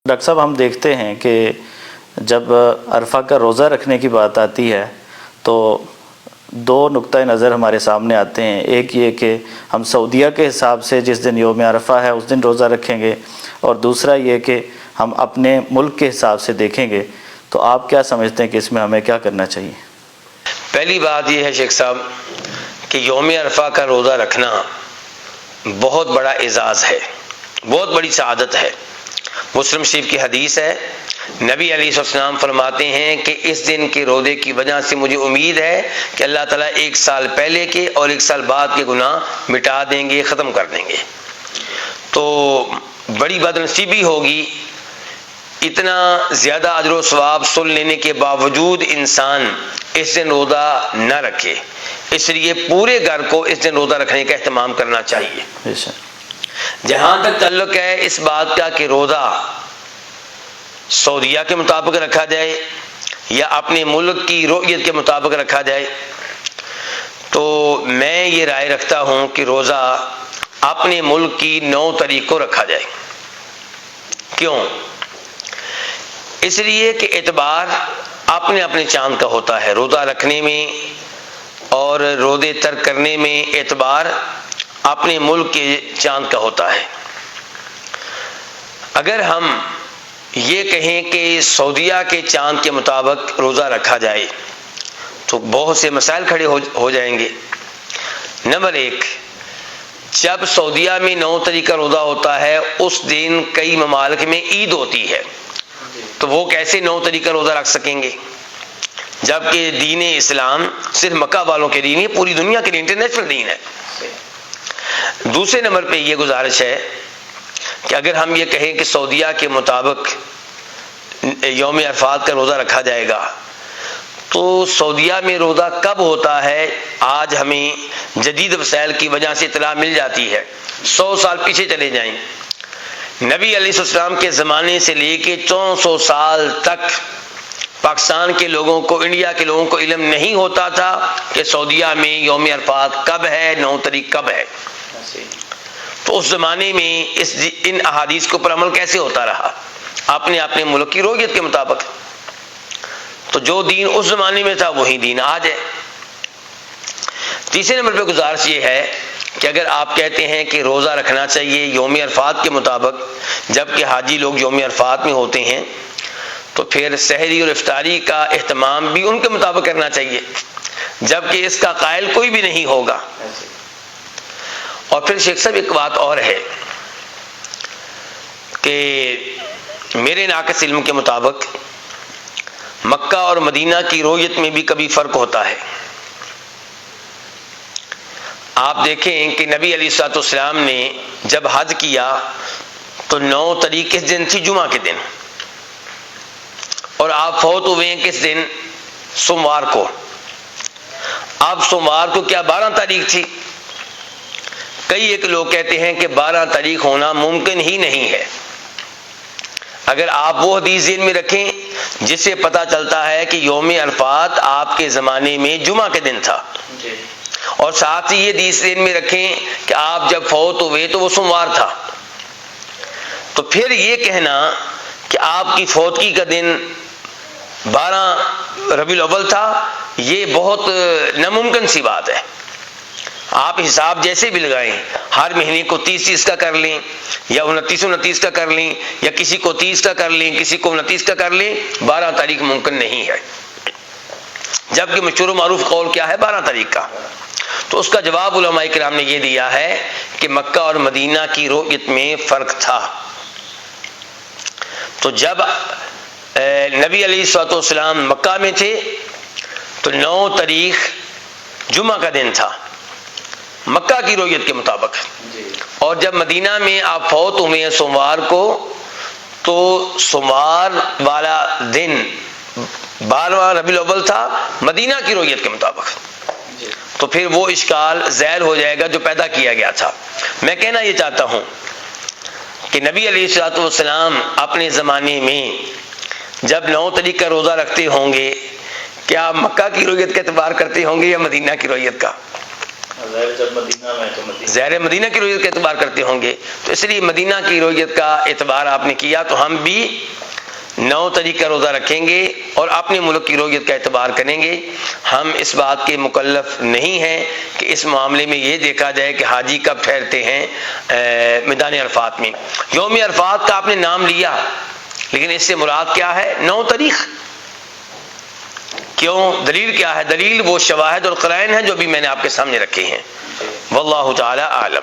Doctor صاحب، ہم دیکھتے ہیں کہ جب عرفہ کا روزہ رکھنے کی بات آتی ہے تو دو نقطۂ نظر ہمارے سامنے آتے ہیں۔ ایک یہ کہ ہم سعودیہ کے حساب سے جس دن یوم عرفہ ہے اس دن روزہ رکھیں گے، اور دوسرا یہ کہ ہم اپنے ملک کے حساب سے دیکھیں گے۔ تو آپ کیا سمجھتے ہیں کہ اس میں ہمیں کیا کرنا چاہیے؟ پہلی بات یہ ہے شیخ صاحب کہ یوم عرفہ کا روزہ رکھنا بہت بڑا اعزاز ہے، بہت بڑی سعادت ہے۔ مسلم شریف کی حدیث ہے، نبی علیہ السلام فرماتے ہیں کہ اس دن کے روزے کی وجہ سے مجھے امید ہے کہ اللہ تعالیٰ ایک سال پہلے کے اور ایک سال بعد کے گناہ مٹا دیں گے، ختم کر دیں گے۔ تو بڑی بدنصیبی ہوگی اتنا زیادہ اجر و ثواب سن لینے کے باوجود انسان اس دن روزہ نہ رکھے۔ اس لیے پورے گھر کو اس دن روزہ رکھنے کا اہتمام کرنا چاہیے۔ جہاں تک تعلق ہے اس بات کا کہ روزہ سعودیہ کے مطابق رکھا جائے یا اپنے ملک کی رؤیت کے مطابق رکھا جائے، تو میں یہ رائے رکھتا ہوں کہ روزہ اپنے ملک کی 9 تاریخ کو رکھا جائے۔ کیوں؟ اس لیے کہ اعتبار اپنے اپنے چاند کا ہوتا ہے۔ روزہ رکھنے میں اور روزے ترک کرنے میں اعتبار اپنے ملک کے چاند کا ہوتا ہے۔ اگر ہم یہ کہیں کہ سعودیہ کے چاند کے مطابق روزہ رکھا جائے تو بہت سے مسائل کھڑے ہو جائیں گے۔ نمبر 1، جب سعودیہ میں 9 تاریخ کا روزہ ہوتا ہے اس دن کئی ممالک میں عید ہوتی ہے، تو وہ کیسے 9 تاریخ کا روزہ رکھ سکیں گے؟ جبکہ دین اسلام صرف مکہ والوں کے لیے نہیں، پوری دنیا کے لیے انٹرنیشنل دین ہے۔ دوسرے نمبر پہ یہ گزارش ہے کہ اگر ہم یہ کہیں کہ سعودیہ کے مطابق یوم عرفات کا روزہ رکھا جائے گا، تو سعودیہ میں روزہ کب ہوتا ہے؟ آج ہمیں جدید وسائل کی وجہ سے اطلاع مل جاتی ہے۔ 100 سال پیچھے چلے جائیں، نبی علیہ السلام کے زمانے سے لے کے 400 سال تک پاکستان کے لوگوں کو، انڈیا کے لوگوں کو علم نہیں ہوتا تھا کہ سعودیہ میں یوم عرفات کب ہے، 9 تاریخ کب ہے۔ تو اس زمانے میں ان احادیث کے اوپر عمل کیسے ہوتا رہا؟ اپنے اپنے ملک کی رؤیت کے مطابق۔ تو جو دین اس زمانے میں تھا وہی دین آج ہے۔ تیسرے نمبر پہ گزارش یہ ہے کہ اگر آپ کہتے ہیں کہ روزہ رکھنا چاہیے یوم عرفات کے مطابق، جبکہ حاجی لوگ یوم عرفات میں ہوتے ہیں، تو پھر سحری اور افطاری کا اہتمام بھی ان کے مطابق کرنا چاہیے، جبکہ اس کا قائل کوئی بھی نہیں ہوگا۔ اور پھر شیخ صاحب ایک بات اور ہے کہ میرے ناقص علم کے مطابق مکہ اور مدینہ کی رؤیت میں بھی کبھی فرق ہوتا ہے۔ آپ دیکھیں کہ نبی علیہ الصلوۃ والسلام نے جب حج کیا تو 9 تاریخ کس دن تھی؟ جمعہ کے دن، اور آپ فوت ہوئے ہیں کس دن؟ سوموار کو۔ اب سوموار کو کیا 12 تاریخ تھی؟ کئی ایک لوگ کہتے ہیں کہ 12 تاریخ ہونا ممکن ہی نہیں ہے۔ اگر آپ وہ حدیث ذہن میں رکھیں جس سے پتہ چلتا ہے کہ یوم عرفات آپ کے زمانے میں جمعہ کے دن تھا، اور ساتھ ہی یہ حدیث ذہن میں رکھیں کہ آپ جب فوت ہوئے تو وہ سوموار تھا، تو پھر یہ کہنا کہ آپ کی فوتگی کا دن 12 ربیع الاول تھا، یہ بہت ناممکن سی بات ہے۔ آپ حساب جیسے بھی لگائیں، ہر مہینے کو 30 کا کر لیں، یا 29 کا کر لیں، یا کسی کو 30 کا کر لیں، کسی کو 29 کا کر لیں، 12 تاریخ ممکن نہیں ہے۔ جبکہ مشہور و معروف قول کیا ہے؟ 12 تاریخ کا۔ تو اس کا جواب علماء کرام نے یہ دیا ہے کہ مکہ اور مدینہ کی رؤیت میں فرق تھا۔ تو جب نبی علیہ الصلوۃ والسلام مکہ میں تھے تو 9 تاریخ جمعہ کا دن تھا مکہ کی رؤیت کے مطابق، اور جب مدینہ میں آپ فوت ہوئے ہیں سوموار کو، تو سوموار والا دن 12 ربیع الاول تھا مدینہ کی رؤیت کے مطابق۔ تو پھر وہ اشکال زائل ہو جائے گا جو پیدا کیا گیا تھا۔ میں کہنا یہ چاہتا ہوں کہ نبی علیہ الصلوۃ والسلام اپنے زمانے میں جب 9 تاریخ کا روزہ رکھتے ہوں گے، کیا مکہ کی رؤیت کا اعتبار کرتے ہوں گے یا مدینہ کی رؤیت کا؟ جب مدینہ میں تو مدینہ ظاہر مدینہ کی رویت کا اعتبار کرتے ہوں گے، تو اس لیے مدینہ کی رویت کا اعتبار آپ نے کیا، تو ہم بھی 9 تاریخ کا روزہ رکھیں گے اور اپنے ملک کی رویت کا اعتبار کریں گے۔ ہم اس بات کے مکلف نہیں ہیں کہ اس معاملے میں یہ دیکھا جائے کہ حاجی کب ٹھہرتے ہیں میدان عرفات میں۔ یوم عرفات کا آپ نے نام لیا، لیکن اس سے مراد کیا ہے؟ 9 تاریخ۔ کیوں؟ دلیل کیا ہے؟ دلیل وہ شواہد اور قرائن ہیں جو بھی میں نے آپ کے سامنے رکھے ہیں۔ واللہ تعالی اعلم۔